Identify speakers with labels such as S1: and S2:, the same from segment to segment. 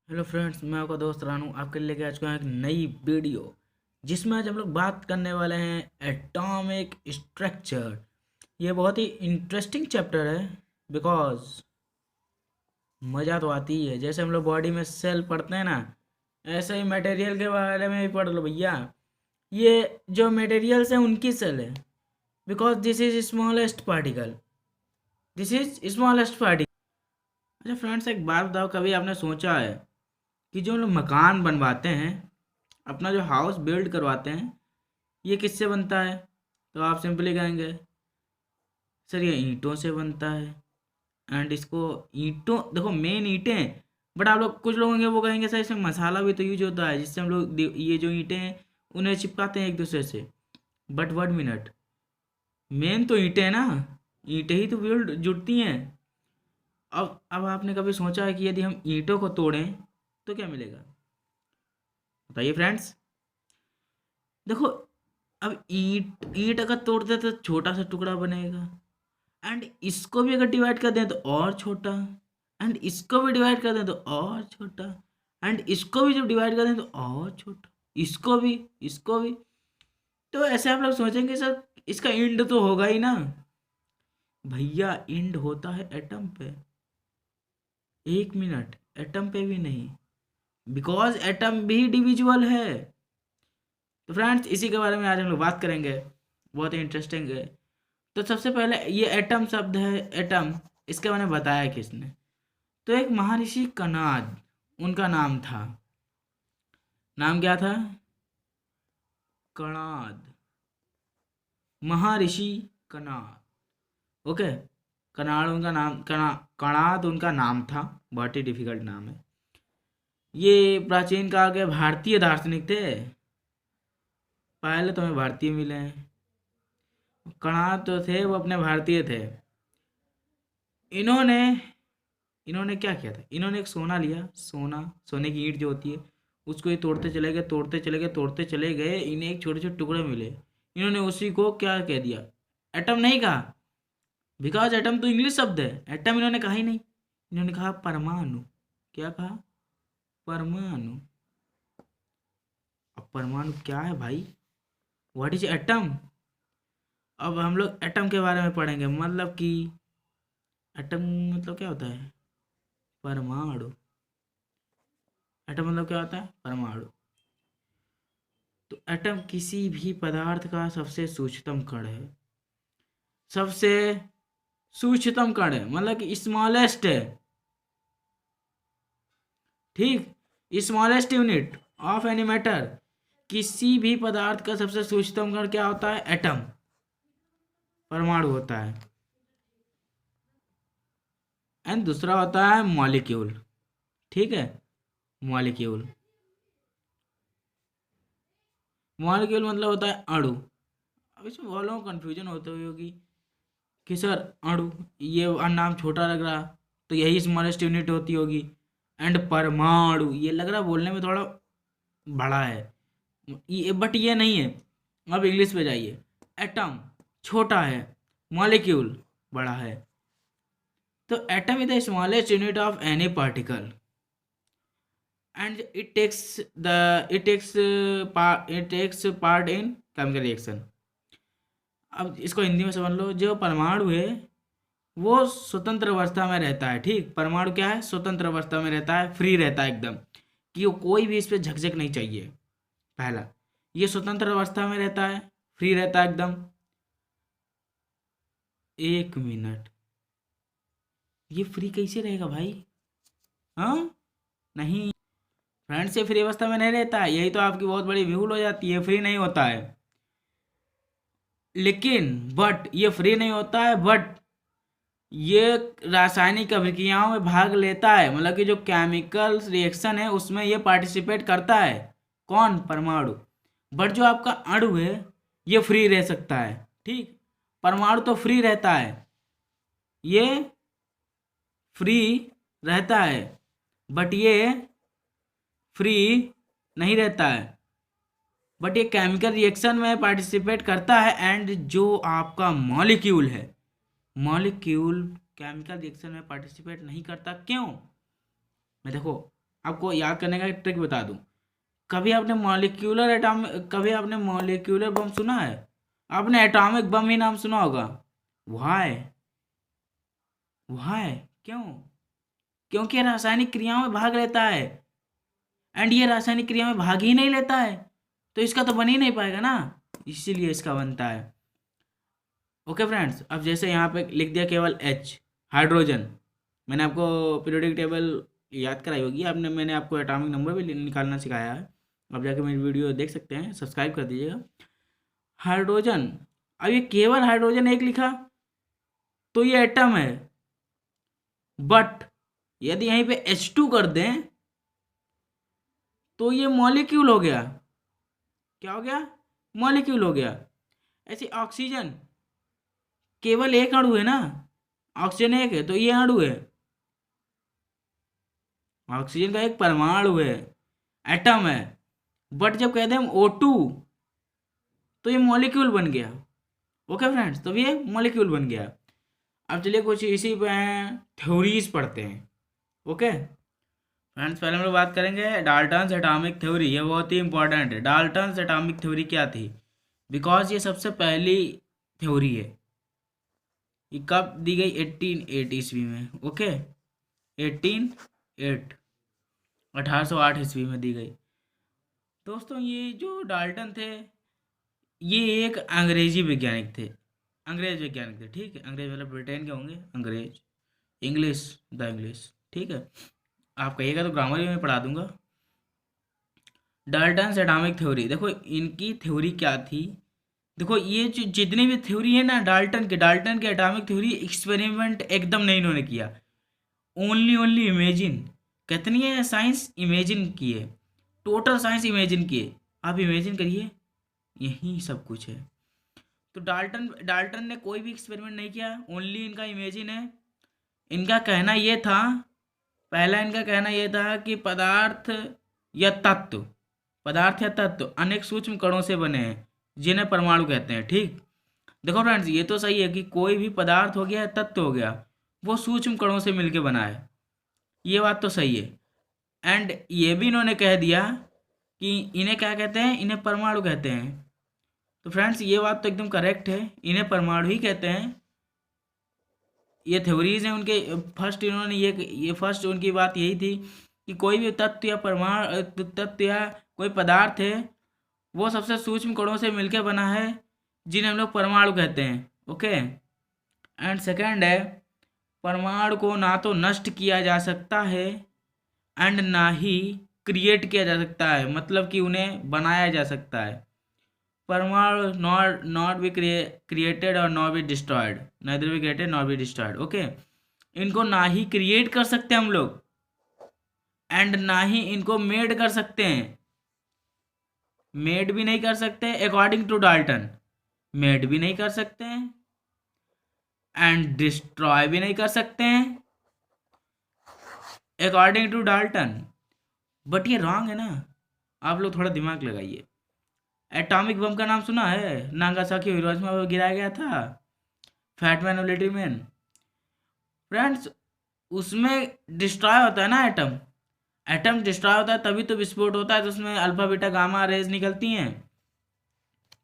S1: Hello friends, मैं आपका दोस्त रानू आपके लिए लेके आ चुका हूँ एक नई वीडियो जिसमें आज हम लोग बात करने वाले हैं एटॉमिक स्ट्रक्चर। ये बहुत ही इंटरेस्टिंग चैप्टर है बिकॉज मज़ा तो आती ही है। जैसे हम लोग बॉडी में सेल पढ़ते हैं ना, ऐसे ही मटेरियल के बारे में भी पढ़ लो भैया। ये जो मटेरियल्स हैं उनकी सेल है because this is smallest particle. This is smallest particle. अच्छा फ्रेंड्स, एक बात बताओ, कभी आपने सोचा है कि जो हम लोग मकान बनवाते हैं, अपना जो हाउस बिल्ड करवाते हैं, ये किससे बनता है? तो आप सिंपली कहेंगे सर ये ईंटों से बनता है। एंड इसको ईंटों, देखो मेन ईंटें हैं, बट आप लोग कुछ लोग होंगे वो कहेंगे सर इसमें मसाला भी तो यूज होता है जिससे हम लोग ये जो ईंटें हैं उन्हें चिपकाते हैं एक दूसरे से। बट 1 मिनट, मेन तो ईंटें हैं ना, ईंटें ही तो बिल्ड जुड़ती हैं। अब आपने कभी सोचा है कि यदि हम ईंटों को तोड़ें तो क्या मिलेगा? बताइए फ्रेंड्स। देखो, अब ईंट ईंट अगर तोड़ते तो छोटा सा टुकड़ा बनेगा, एंड इसको भी अगर डिवाइड कर दें तो और छोटा, एंड इसको भी डिवाइड कर दें तो और छोटा, एंड इसको भी जब डिवाइड कर दें तो और छोटा, इसको भी। तो ऐसे आप लोग सोचेंगे सर इसका एंड तो होगा ही ना। भैया एंड होता है एटम पे। 1 मिनट, एटम पे भी नहीं, बिकॉज एटम भी डिविजुअल है। तो फ्रेंड्स, इसी के बारे में आज हम लोग बात करेंगे, बहुत ही इंटरेस्टिंग है। तो सबसे पहले ये एटम शब्द है, एटम, इसके बारे में बताया किसने? तो एक महर्षि कणाद, उनका नाम था। नाम क्या था? कणाद, महर्षि कणाद। ओके, कणाद उनका नाम, कणाद उनका नाम था। बहुत ही डिफिकल्ट नाम है। ये प्राचीन काल के भारतीय दार्शनिक थे। पहले तो हमें भारतीय मिले हैं। कणाद तो थे वो अपने भारतीय थे। इन्होंने इन्होंने क्या किया था? इन्होंने एक सोना लिया, सोने की ईंट जो होती है, उसको ही तोड़ते चले गए, तोड़ते चले गए। इन्हें एक छोटे छोटे टुकड़े मिले। इन्होंने उसी को क्या कह दिया? एटम नहीं कहा, बिकॉज एटम तो इंग्लिश शब्द है। एटम इन्होंने कहा ही नहीं, इन्होंने कहा परमाणु। क्या कहा? परमाणु। अब परमाणु क्या है भाई? What is atom? अब हम लोग एटम के बारे में पढ़ेंगे, मतलब कि एटम मतलब क्या होता है? परमाणु। एटम मतलब क्या होता है? परमाणु। तो एटम किसी भी पदार्थ का सबसे सूक्ष्मतम कण है। सबसे सूक्ष्मतम कण है, मतलब कि स्मॉलेस्ट है। ठीक, smallest unit of any matter. किसी भी पदार्थ का सबसे सूक्ष्मतम कण क्या होता है? एटम, परमाणु होता है। एंड दूसरा होता है मॉलिक्यूल। ठीक है, मॉलिक्यूल। मॉलिक्यूल मतलब होता है अणु। अब इसमें बहुत लोगों को कन्फ्यूजन होती हुई होगी कि सर अणु, ये नाम छोटा लग रहा, तो यही स्मॉलेस्ट यूनिट होती होगी। एंड परमाणु ये लग रहा बोलने में थोड़ा बड़ा है, ये बट ये नहीं है। अब इंग्लिश पे जाइए। एटम छोटा है, मॉलिक्यूल बड़ा है। तो atom is the smallest unit of any particle, and it takes part in chemical reaction. अब इसको हिंदी में समझ लो, जो परमाणु है वो स्वतंत्र अवस्था में रहता है। ठीक, परमाणु क्या है? स्वतंत्र अवस्था में रहता है, फ्री रहता है एकदम, कि वो कोई भी इस पे झकझक नहीं चाहिए। पहला, ये स्वतंत्र अवस्था में रहता है, फ्री रहता है एकदम। 1 मिनट, ये फ्री कैसे रहेगा भाई? हाँ, नहीं, फ्रेंड से फ्री अवस्था में नहीं रहता है, यही तो आपकी बहुत बड़ी भूल हो जाती है। फ्री नहीं होता है, लेकिन बट ये फ्री नहीं होता है, बट ये रासायनिक अभिक्रियाओं में भाग लेता है, मतलब कि जो केमिकल रिएक्शन है उसमें ये पार्टिसिपेट करता है। कौन? परमाणु। बट जो आपका अणु है ये फ्री रह सकता है। ठीक, परमाणु तो फ्री रहता है, ये फ्री रहता है, बट ये फ्री नहीं रहता है, बट ये केमिकल रिएक्शन में पार्टिसिपेट करता है। एंड जो आपका मॉलिक्यूल है, मॉलिक्यूल केमिकल रिएक्शन में पार्टिसिपेट नहीं करता। क्यों? मैं देखो, आपको याद करने का एक ट्रिक बता दूं। कभी आपने मॉलिक्यूलर बम सुना है? आपने एटॉमिक बम ही नाम सुना होगा। व्हाई? व्हाई? क्यों? क्योंकि ये रासायनिक क्रियाओं में भाग लेता है, एंड ये रासायनिक क्रिया में भाग ही नहीं लेता है, तो इसका तो बन ही नहीं पाएगा ना, इसीलिए इसका बनता है। ओके फ्रेंड्स, अब जैसे यहाँ पे लिख दिया केवल H, हाइड्रोजन। मैंने आपको पीरियोडिक टेबल याद कराई होगी आपने, मैंने आपको एटॉमिक नंबर भी निकालना सिखाया है। अब जाके मेरी वीडियो देख सकते हैं, सब्सक्राइब कर दीजिएगा। हाइड्रोजन, अब ये केवल हाइड्रोजन एक लिखा तो ये एटम है, बट यदि यहीं पे H2 कर दें तो ये मॉलिक्यूल हो गया। क्या हो गया? मॉलिक्यूल हो गया। ऐसे ऑक्सीजन केवल एक अणु है ना, ऑक्सीजन एक है तो ये अणु है, ऑक्सीजन का एक परमाणु है, एटम है। बट जब कहते हैं हम O2 तो ये मॉलिक्यूल बन गया। ओके फ्रेंड्स, तो ये मॉलिक्यूल बन गया। अब चलिए कुछ इसी पे थ्योरीज पढ़ते हैं। ओके फ्रेंड्स, पहले हम लोग बात करेंगे डाल्टन्स एटॉमिक थ्योरी। ये बहुत ही इंपॉर्टेंट है। डाल्टन्स एटॉमिक थ्योरी क्या थी? बिकॉज ये सबसे पहली थ्योरी है। ये कब दी गई? 1808 ईस्वी में। ओके 1808 1808 ईस्वी में दी गई। दोस्तों ये जो डाल्टन थे ये एक अंग्रेजी वैज्ञानिक थे, अंग्रेज वैज्ञानिक थे। ठीक है, अंग्रेज मतलब ब्रिटेन के होंगे, अंग्रेज, इंग्लिश द इंग्लिश। ठीक है, आप कहिएगा तो ग्रामर भी मैं पढ़ा दूंगा। डाल्टन्स एटॉमिक थ्योरी, देखो इनकी थ्योरी क्या थी। देखो ये जो जितनी भी थ्योरी है ना डाल्टन के एटॉमिक थ्योरी, एक्सपेरिमेंट एकदम नहीं इन्होंने किया। Only imagine. कितनी है साइंस इमेजिन की है, टोटल साइंस इमेजिन की है। आप इमेजिन करिए, यही सब कुछ है। तो डाल्टन ने कोई भी एक्सपेरिमेंट नहीं किया, ओनली इनका इमेजिन है। इनका कहना ये था, पहला इनका कहना ये था कि पदार्थ या तत्व अनेक सूक्ष्म कणों से बने हैं जिन्हें परमाणु कहते हैं। ठीक, देखो फ्रेंड्स ये तो सही है कि कोई भी पदार्थ हो गया या तत्व हो गया वो सूक्ष्म कणों से मिलके बना है, ये बात तो सही है। एंड ये भी इन्होंने कह दिया कि इन्हें क्या कहते हैं? इन्हें परमाणु कहते हैं। तो फ्रेंड्स ये बात तो एकदम करेक्ट है, इन्हें परमाणु ही कहते हैं। ये थ्योरीज हैं उनके। फर्स्ट इन्होंने ये फर्स्ट उनकी बात यही थी कि कोई भी तत्व या कोई पदार्थ है वो सबसे सूक्ष्म कणों से मिलकर बना है जिन्हें हम लोग परमाणु कहते हैं। ओके, एंड सेकंड है, परमाणु को ना तो नष्ट किया जा सकता है एंड ना ही क्रिएट किया जा सकता है, मतलब कि उन्हें बनाया जा सकता है। परमाणु नॉट बी क्रिएटेड और not be destroyed, neither be created not be destroyed. Okay, इनको ना ही क्रिएट कर सकते हम लोग एंड ना ही इनको मेड कर सकते हैं। मेड भी नहीं कर सकते अकॉर्डिंग टू डाल्टन, मेड भी नहीं कर सकते हैं एंड डिस्ट्रॉय भी नहीं कर सकते हैं अकॉर्डिंग टू डाल्टन। बट ये रॉन्ग है ना, आप लोग थोड़ा दिमाग लगाइए। एटॉमिक बम का नाम सुना है? नागासाकी और हिरोशिमा पर गिराया गया था, फैटमैन और लिटिल मैन। फ्रेंड्स उसमें डिस्ट्रॉय होता है ना, एटम डिस्ट्रॉय होता है तभी तो विस्फोट होता है, तो उसमें अल्फा बीटा गामा रेज निकलती हैं।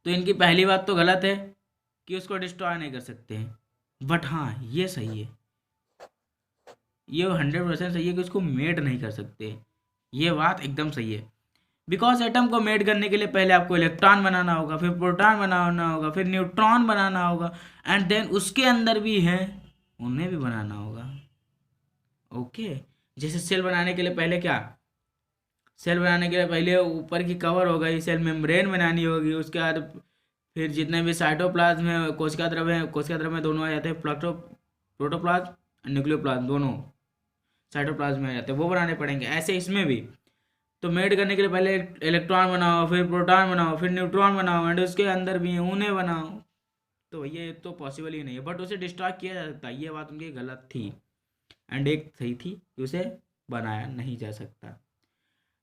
S1: तो इनकी पहली बात तो गलत है कि उसको डिस्ट्रॉय नहीं कर सकते हैं। बट हाँ ये सही है, ये 100% सही है कि उसको मेड नहीं कर सकते, ये बात एकदम सही है। बिकॉज एटम को मेड करने के लिए पहले आपको इलेक्ट्रॉन बनाना होगा, फिर प्रोटॉन बनाना होगा, फिर न्यूट्रॉन बनाना होगा, एंड देन उसके अंदर भी हैं उन्हें भी बनाना होगा। ओके, जैसे सेल बनाने के लिए पहले क्या, सेल बनाने के लिए पहले ऊपर की कवर हो गई, सेल मेम्ब्रेन बनानी होगी, उसके बाद फिर जितने भी साइटोप्लाज्म है, कोशिका द्रव्य में दोनों आ जाते हैं, प्रोटोप्लाज्म न्यूक्लियोप्लाज्म दोनों साइटोप्लाज्म में आ जाते हैं, वो बनाने पड़ेंगे। ऐसे इसमें भी तो मेड करने के लिए पहले इलेक्ट्रॉन बनाओ, फिर प्रोटॉन बनाओ, फिर न्यूट्रॉन बनाओ, एंड उसके अंदर भी उन्हें बनाओ। तो ये तो पॉसिबल ही नहीं है, बट उसे डिस्ट्रॉय किया जा सकता है, ये बात उनकी गलत थी। एंड एक सही थी कि उसे बनाया नहीं जा सकता।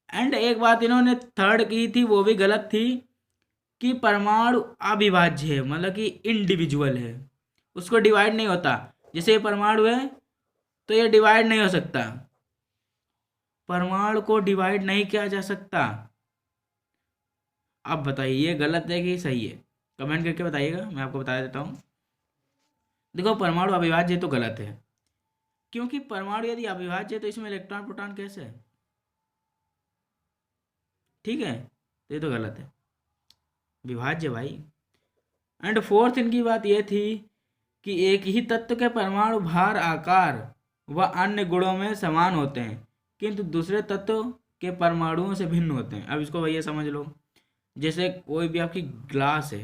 S1: एंड एक बात इन्होंने थर्ड की थी, वो भी गलत थी, कि परमाणु अविभाज्य है, मतलब कि इंडिविजुअल है, उसको डिवाइड नहीं होता। जैसे ये परमाणु है तो ये डिवाइड नहीं हो सकता, परमाणु को डिवाइड नहीं किया जा सकता। अब बताइए ये गलत है कि सही है, कमेंट करके बताइएगा, मैं आपको बता देता हूँ। देखो परमाणु अविभाज्य है तो गलत है, क्योंकि परमाणु यदि अविभाज्य है तो इसमें इलेक्ट्रॉन प्रोटॉन कैसे है, ठीक है, तो ये तो गलत है, विभाज्य भाई। एंड फोर्थ इनकी बात ये थी कि एक ही तत्व के परमाणु भार, आकार व अन्य गुणों में समान होते हैं, किंतु दूसरे तत्व के परमाणुओं से भिन्न होते हैं। अब इसको भैया समझ लो, जैसे कोई भी आपकी ग्लास है,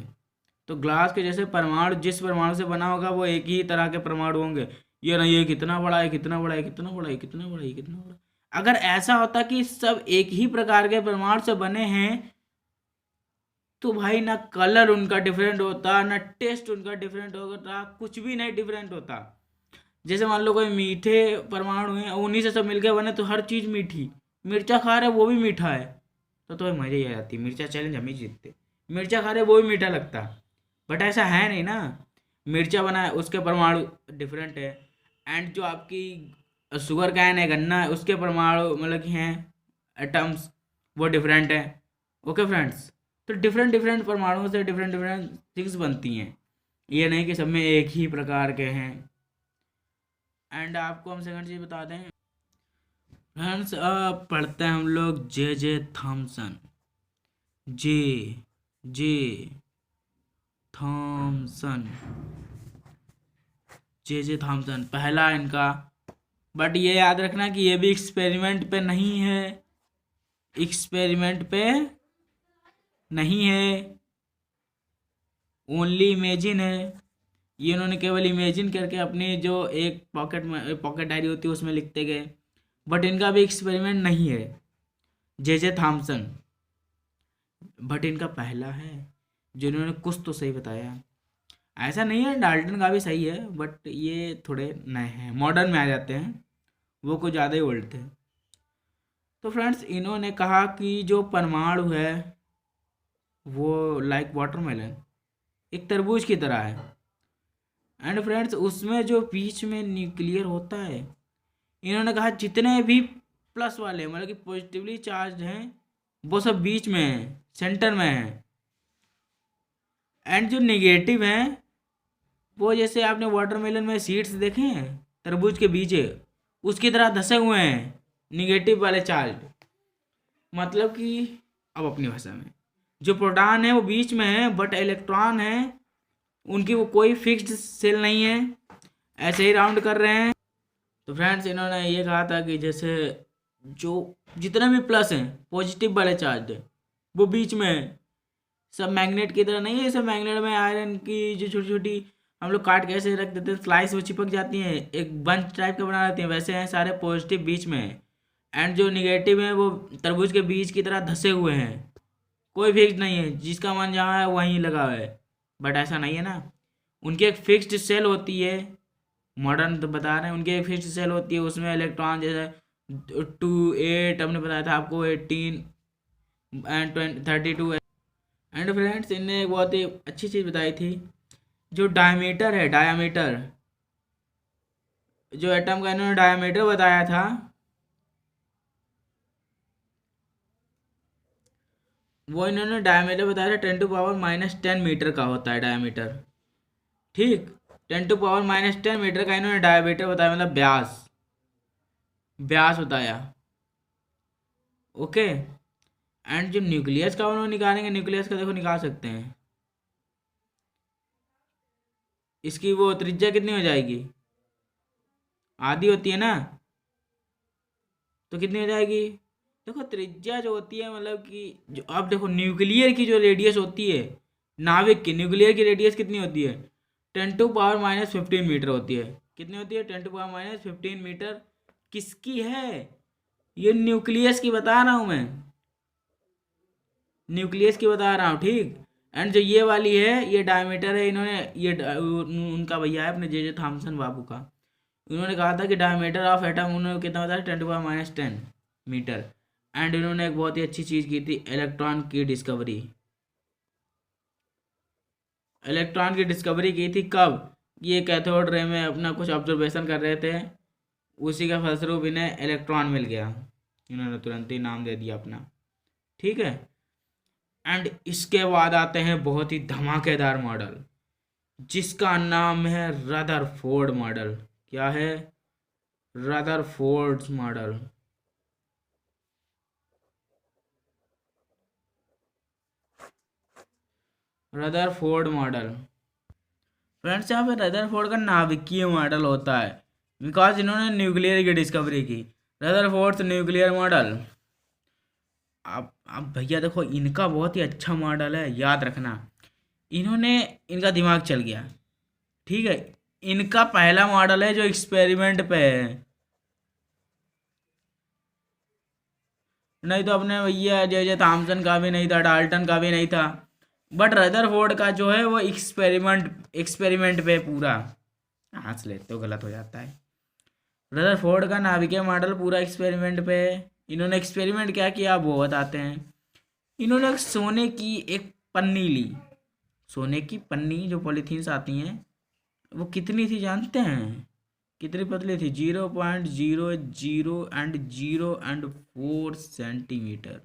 S1: तो ग्लास के जैसे परमाणु जिस परमाणु से बना होगा वो एक ही तरह के परमाणु होंगे। ये नहीं ये कितना बड़ा है, कितना बड़ा है, कितना बड़ा है, कितना बड़ा है, कितना बड़ा। अगर ऐसा होता कि सब एक ही प्रकार के परमाणु से बने हैं तो भाई ना कलर उनका डिफरेंट होता, ना टेस्ट उनका डिफरेंट होता, कुछ भी नहीं डिफरेंट होता। जैसे मान लो कोई मीठे परमाणु हैं, उन्हीं से सब मिलके बने तो हर चीज़ मीठी, मिर्चा खा रहे वो भी मीठा है, तो मज़ा ही आ जाती। मिर्चा चैलेंज हम ही जीतते, मिर्चा खा रहे वो भी मीठा लगता, बट ऐसा है नहीं ना। मिर्चा बना है उसके परमाणु डिफरेंट है, एंड जो आपकी शुगर कैन है, गन्ना है, उसके परमाणु मतलब कि हैं एटम्स, वो डिफरेंट है। ओके फ्रेंड्स, तो डिफरेंट डिफरेंट परमाणुओं से डिफरेंट डिफरेंट थिंग्स बनती हैं, ये नहीं कि सब में एक ही प्रकार के हैं। एंड आपको हम सेकंड चीज़ बता दें फ्रेंड्स, पढ़ते हैं हम लोग जे थॉमसन, जे जे थॉमसन, जे थॉमसन पहला इनका। बट ये याद रखना कि ये भी एक्सपेरिमेंट पे नहीं है, एक्सपेरिमेंट पे नहीं है, ओनली इमेजिन है। ये उन्होंने केवल इमेजिन करके अपनी जो एक पॉकेट डायरी होती है उसमें लिखते गए, बट इनका भी एक्सपेरिमेंट नहीं है जे थॉमसन। बट इनका पहला है जो इन्होंने कुछ तो सही बताया। ऐसा नहीं है डाल्टन का भी सही है, बट ये थोड़े नए हैं, मॉडर्न में आ जाते हैं, वो कुछ ज़्यादा ही ओल्ड थे। तो फ्रेंड्स इन्होंने कहा कि जो परमाणु है वो लाइक वाटरमेलन, एक तरबूज की तरह है। एंड फ्रेंड्स उसमें जो बीच में न्यूक्लियर होता है, इन्होंने कहा जितने भी प्लस वाले मतलब कि पॉजिटिवली चार्ज हैं वो सब बीच में है, सेंटर में है। एंड जो नेगेटिव हैं वो जैसे आपने वाटरमेलन में सीड्स देखे हैं, तरबूज के बीज है, उसकी तरह धसे हुए हैं निगेटिव वाले चार्ज। मतलब कि अब अपनी भाषा में जो प्रोटॉन है वो बीच में है, बट इलेक्ट्रॉन है उनकी वो कोई फिक्स्ड सेल नहीं है, ऐसे ही राउंड कर रहे हैं। तो फ्रेंड्स इन्होंने ये कहा था कि जैसे जो जितने भी प्लस हैं पॉजिटिव वाले चार्ज है वो बीच में है, सब मैग्नेट की तरह नहीं है। जैसे मैग्नेट में आयरन की जो छोटी छोटी हम लोग काट के ऐसे रख देते हैं, स्लाइस वो चिपक जाती हैं, एक बंच टाइप का बना देती हैं, वैसे हैं सारे पॉजिटिव बीच में है, एंड जो निगेटिव है वो तरबूज के बीज की तरह धसे हुए हैं, कोई फिक्स नहीं है, जिसका मन जहाँ है वहीं लगा हुआ है। बट ऐसा नहीं है ना, उनकी एक फिक्स्ड सेल होती है, मॉडर्न तो बता रहे हैं, उनकी एक फिक्स्ड सेल होती है, उसमें इलेक्ट्रॉन जैसे 2 8 हमने बताया था आपको, 18 एंड 32। एंड फ्रेंड्स इनने एक बहुत ही अच्छी चीज़ बताई थी, जो डायमीटर है, डायमीटर जो एटम का इन्होंने डायमीटर बताया था, वो इन्होंने डायमीटर बताया था 10⁻⁻10 मीटर का होता है डायमीटर, ठीक। 10⁻⁻10 मीटर का इन्होंने डायमीटर बताया, मतलब व्यास, व्यास बताया। ओके, एंड जो न्यूक्लियस का उन्होंने निकालेंगे, न्यूक्लियस का देखो निकाल सकते हैं, इसकी वो त्रिज्या कितनी हो जाएगी, आधी होती है ना, तो कितनी हो जाएगी, देखो त्रिज्या जो होती है मतलब कि जो अब देखो न्यूक्लियर की जो रेडियस होती है, नाविक की न्यूक्लियर की रेडियस कितनी होती है, 10⁻⁻15 मीटर होती है। कितनी होती है, 10⁻⁻15 मीटर। किसकी है, ये न्यूक्लियस की बता रहा हूँ मैं, न्यूक्लियस की बता रहा हूँ, ठीक। एंड जो ये वाली है ये डायमीटर है, इन्होंने ये उनका भैया है अपने जे थॉमसन बाबू का, उन्होंने कहा था कि डायमीटर ऑफ एटम उन्होंने कितना बताया, 10⁻⁻10 मीटर। एंड इन्होंने एक बहुत ही अच्छी चीज़ की थी, इलेक्ट्रॉन की डिस्कवरी। इलेक्ट्रॉन की डिस्कवरी की थी कब, ये कैथोड रे में अपना कुछ ऑब्जर्वेशन कर रहे थे, उसी का फलस्वरूप इन्हें इलेक्ट्रॉन मिल गया, इन्होंने तुरंत ही नाम दे दिया अपना। ठीक है। एंड इसके बाद आते हैं बहुत ही धमाकेदार मॉडल, जिसका नाम है रदरफोर्ड मॉडल। क्या है? Rutherford model. Rutherford model friends, यहाँ पे रदरफोर्ड का नाभिकीय मॉडल होता है, बिकॉज इन्होंने न्यूक्लियर की डिस्कवरी की। Rutherford nuclear model. अब भैया देखो, इनका बहुत ही अच्छा मॉडल है, याद रखना। इन्होंने, इनका दिमाग चल गया। ठीक है। इनका पहला मॉडल है जो एक्सपेरिमेंट पे है, नहीं तो अपने भैया जे थॉमसन का भी नहीं था, डाल्टन का भी नहीं था। बट रदरफोर्ड का जो है वो एक्सपेरिमेंट पे पूरा। हंस ले तो गलत हो जाता है। रदरफोर्ड का नाभिकीय मॉडल पूरा एक्सपेरिमेंट पे है। इन्होंने एक्सपेरिमेंट क्या किया वो बताते हैं। इन्होंने एक सोने की एक पन्नी ली। सोने की पन्नी जो पॉलीथीन्स आती हैं, वो कितनी थी जानते हैं? कितनी पतली थी? 0.0004 सेंटीमीटर।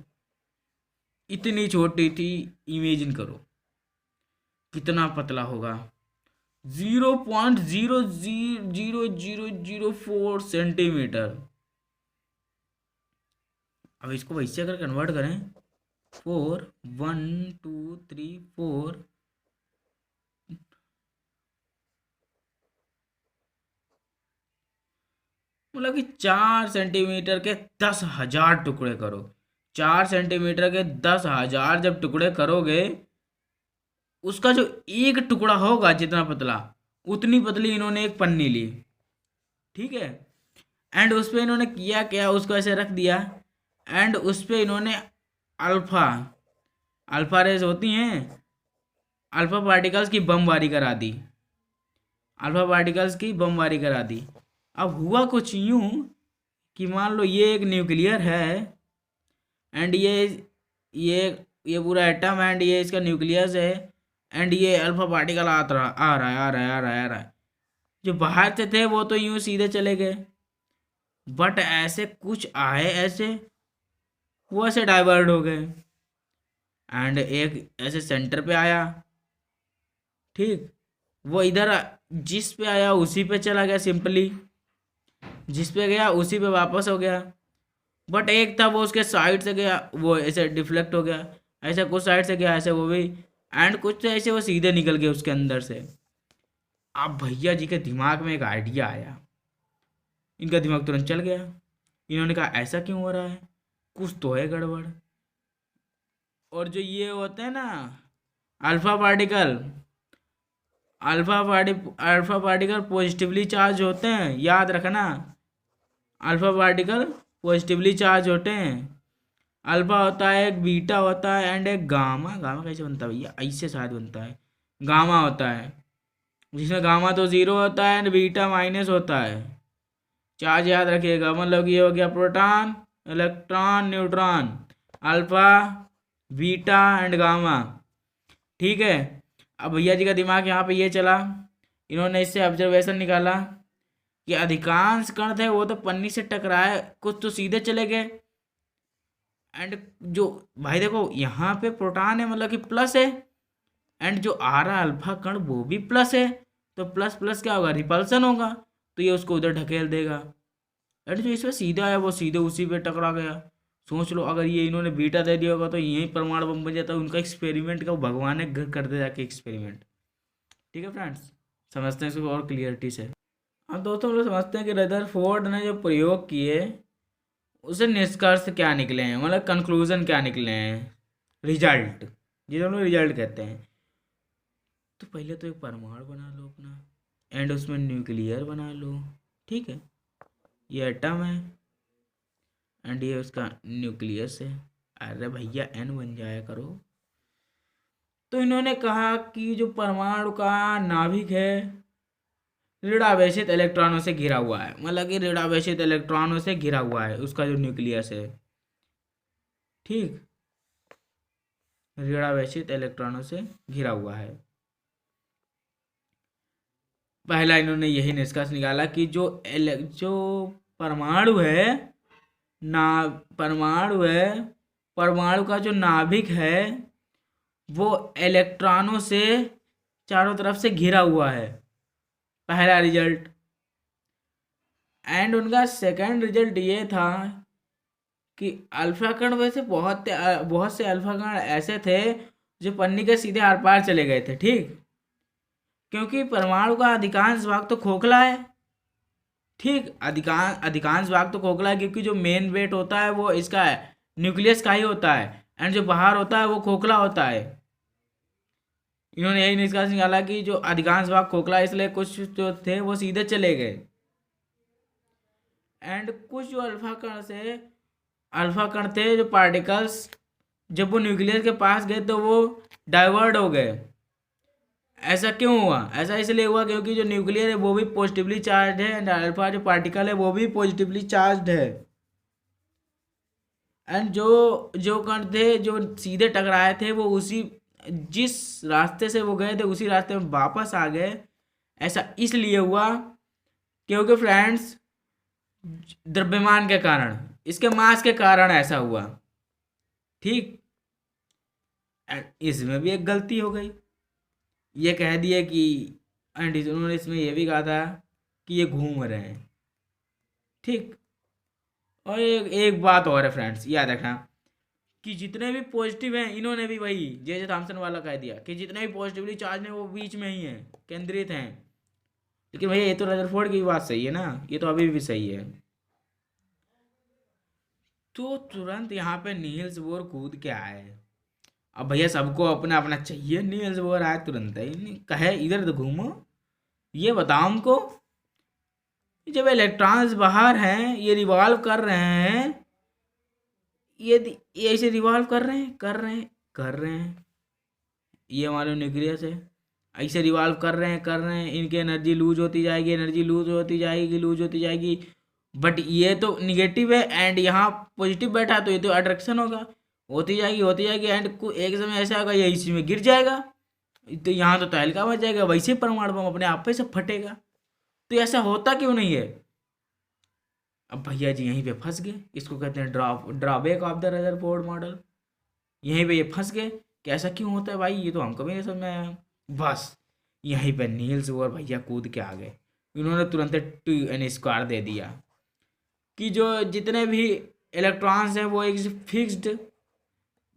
S1: इतनी छोटी थी। इमेजिन करो कितना पतला होगा। 0.000004 सेंटीमीटर। अब इसको वैसे अगर कन्वर्ट करें, 4 1 2 3 4, मतलब कि 4 सेंटीमीटर के 10,000 टुकड़े करो। 4 सेंटीमीटर के 10,000 जब टुकड़े करोगे, उसका जो एक टुकड़ा होगा जितना पतला, उतनी पतली इन्होंने एक पन्नी ली। ठीक है। एंड उस पर इन्होंने किया क्या, उसको ऐसे रख दिया। एंड उस पर इन्होंने अल्फा अल्फा रेज होती हैं, अल्फा पार्टिकल्स की बमबारी करा दी। अल्फा पार्टिकल्स की बमबारी करा दी। अब हुआ कुछ यूं कि मान लो ये एक न्यूक्लियर है, एंड ये ये पूरा एटम, एंड ये इसका न्यूक्लियस है। एंड ये अल्फा पार्टिकल आ रहा आ रहा है आ रहा है आ रहा है आ रहा है। जो बाहर से थे वो तो यूं सीधे चले गए, बट ऐसे कुछ आए, ऐसे वो ऐसे डाइवर्ट हो गए। एंड एक ऐसे सेंटर पे आया। ठीक। वो इधर जिस पे आया उसी पे चला गया, सिंपली जिस पे गया उसी पे वापस हो गया। बट एक था वो उसके साइड से गया, वो ऐसे डिफ्लेक्ट हो गया। ऐसे कुछ साइड से गया, ऐसे वो भी। एंड कुछ तो ऐसे वो सीधे निकल गए उसके अंदर से। अब भैया जी के दिमाग में एक आइडिया आया। इनका दिमाग तुरंत चल गया। इन्होंने कहा ऐसा क्यों हो रहा है, कुछ तो है गड़बड़। और जो ये होते हैं ना alpha particle, alpha particle positively charge होते हैं, याद रखना। अल्फा पार्टिकल पॉजिटिवली चार्ज होते हैं। अल्फा होता है, एक बीटा होता है, एंड एक गामा। गामा कैसे बनता है भैया? ऐसे शायद बनता है। गामा होता है, जिसमें गामा तो जीरो होता है एंड बीटा माइनस होता है। चार्ज याद रखिएगा, मतलब कि ये हो गया proton, electron, neutron, alpha, beta and gamma. ठीक है। अब भैया जी का दिमाग यहाँ पे ये चला। इन्होंने इससे ऑब्जर्वेशन निकाला कि अधिकांश कण थे वो तो पन्नी से टकराए, कुछ तो सीधे चले गए। एंड जो भाई देखो यहाँ पे प्रोटॉन है, मतलब कि प्लस है। एंड जो आ रहा अल्फा कण वो भी प्लस है, तो प्लस प्लस क्या होगा? रिपल्सन होगा, तो ये उसको उधर ढकेल देगा। एंड जो इसमें सीधा है वो सीधे उसी पे टकरा गया। सोच लो, अगर ये इन्होंने बीटा दे दिया होगा तो यही परमाणु बम बन जाता। उनका एक्सपेरिमेंट का भगवान ने घर कर दे जाके एक्सपेरिमेंट। ठीक है फ्रेंड्स, समझते हैं इसको और क्लियरिटी से। अब दोस्तों हम लोग समझते हैं कि रदरफोर्ड ने जो प्रयोग किए उसे निष्कर्ष क्या निकले हैं, मतलब कंक्लूजन क्या निकले हैं, रिजल्ट, जिसे हम लोग रिजल्ट कहते हैं। तो पहले तो एक परमाणु बना लो अपना, एंड उसमें न्यूक्लियर बना लो। ठीक है। ये एटम है एंड ये उसका न्यूक्लियस है। अरे भैया एन बन जाया करो। तो इन्होंने कहा कि जो परमाणु का नाभिक है ऋणावेशित इलेक्ट्रॉनों से घिरा हुआ है, मतलब कि ऋणावेशित इलेक्ट्रॉनों से घिरा हुआ है उसका जो न्यूक्लियस है। ठीक। ऋणावेशित इलेक्ट्रॉनों से घिरा हुआ है। पहला इन्होंने यही निष्कर्ष निकाला कि जो परमाणु है ना परमाणु है, परमाणु का जो नाभिक है वो इलेक्ट्रॉनों से चारों तरफ से घिरा हुआ है, पहला रिजल्ट। एंड उनका सेकंड रिजल्ट ये था कि अल्फा कण, वैसे बहुत से अल्फा कण ऐसे थे जो पन्नी के सीधे आर पार चले गए थे, ठीक, क्योंकि परमाणु का अधिकांश भाग तो खोखला है, ठीक, अधिकांश भाग तो खोखला है, क्योंकि जो मेन वेट होता है वो इसका है, न्यूक्लियस का ही होता है, एंड जो बाहर होता है वो खोखला होता है। इन्होंने यही निष्कर्ष निकाला कि जो अधिकांश भाग खोखला है, इसलिए कुछ जो थे वो सीधे चले गए, एंड कुछ जो अल्फा कण थे, जो पार्टिकल्स, जब वो न्यूक्लियस के पास गए तो वो डाइवर्ट हो गए। ऐसा क्यों हुआ? ऐसा इसलिए हुआ क्योंकि जो न्यूक्लियर है वो भी पॉजिटिवली चार्ज है, एंड अल्फा जो पार्टिकल है वो भी पॉजिटिवली चार्ज है। एंड जो जो कण थे जो सीधे टकराए थे वो उसी, जिस रास्ते से वो गए थे उसी रास्ते में वापस आ गए। ऐसा इसलिए हुआ क्योंकि फ्रेंड्स, द्रव्यमान के कारण, इसके मास के कारण ऐसा हुआ, ठीक। एंड इसमें भी एक गलती हो गई, ये कह दिया कि, एंड उन्होंने इसमें यह भी कहा था कि ये घूम रहे हैं, ठीक। और एक बात और है फ्रेंड्स, याद रखना कि जितने भी पॉजिटिव हैं, इन्होंने भी वही जे थॉमसन वाला कह दिया कि जितने भी पॉजिटिवली चार्ज हैं वो बीच में ही हैं, केंद्रित हैं। लेकिन भैया ये तो रदरफोर्ड की बात सही है ना, ये तो अभी भी सही है। तो तुरंत यहाँ पे नील्स बोर कूद के आए। अब भैया सबको अपना अपना चाहिए, नील्स बोर आए तुरंत ही कहे इधर तो घूमो, ये बताओ हमको, जब इलेक्ट्रॉन्स बाहर हैं, ये रिवॉल्व कर रहे हैं, ये ऐसे रिवॉल्व कर रहे हैं, ये हमारे न्यूक्लियस है, ऐसे रिवॉल्व कर रहे हैं, इनकी एनर्जी लूज होती जाएगी, बट ये तो निगेटिव है एंड यहाँ पॉजिटिव बैठा है, तो ये तो अट्रैक्शन होगा, होती जाएगी एंड एक समय ऐसा होगा ये इसी में गिर जाएगा, तो यहाँ तो तहलका मच जाएगा, वैसे परमाणु बम अपने आप पे से फटेगा। तो ऐसा होता क्यों नहीं है? अब भैया जी यहीं पे फंस गए, इसको कहते हैं drawback of the Rutherford model. यहीं पे ये फंस गए कि ऐसा क्यों होता है भाई, ये तो हमको भी नहीं समझ में आया। बस यहीं पे नील्स और भैया कूद के आ गए, इन्होंने तुरंत 2n² दे दिया कि जो जितने भी इलेक्ट्रॉन्स हैं वो एक फिक्स्ड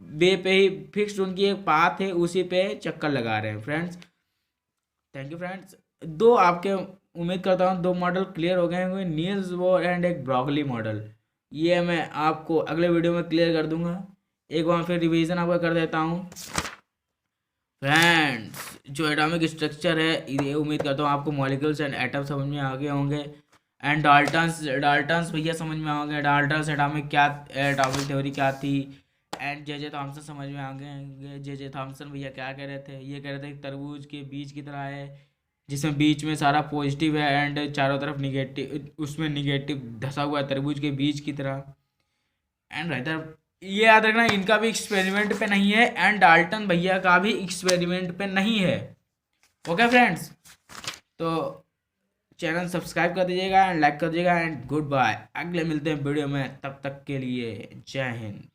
S1: वे पे ही, फिक्स्ड उनकी एक पाथ है, उसी पे चक्कर लगा रहे हैं फ्रेंड्स। Thank you friends. दो आपके, उम्मीद करता हूँ 2 मॉडल क्लियर हो गए होंगे, नील्स बोर एंड एक ब्रॉगली मॉडल। ये मैं आपको अगले वीडियो में क्लियर कर दूंगा। एक बार फिर रिवीजन आपका कर देता हूँ फ्रेंड्स। जो एटॉमिक स्ट्रक्चर है, ये उम्मीद करता हूँ आपको मॉलिक्यूल्स एंड एटम समझ में आ गए होंगे, एंड डाल्टन्स भैया समझ में आ गए, डाल्टन्स एटॉमिक थ्योरी क्या थी, एंड जे थॉमसन समझ में आ गए। जे थॉमसन भैया क्या कह रहे थे? ये कह रहे थे कि तरबूज के बीज की तरह है, जिसमें बीच में सारा पॉजिटिव है एंड चारों तरफ निगेटिव, उसमें निगेटिव धसा हुआ है तरबूज के बीज की तरह। एंड राइटर, ये याद रखना इनका भी एक्सपेरिमेंट पे नहीं है, एंड डाल्टन भैया का भी एक्सपेरिमेंट पे नहीं है। ओके फ्रेंड्स, तो चैनल सब्सक्राइब कर दीजिएगा एंड लाइक कर दीजिएगा, एंड गुड बाय। अगले मिलते हैं वीडियो में, तब तक के लिए जय हिंद।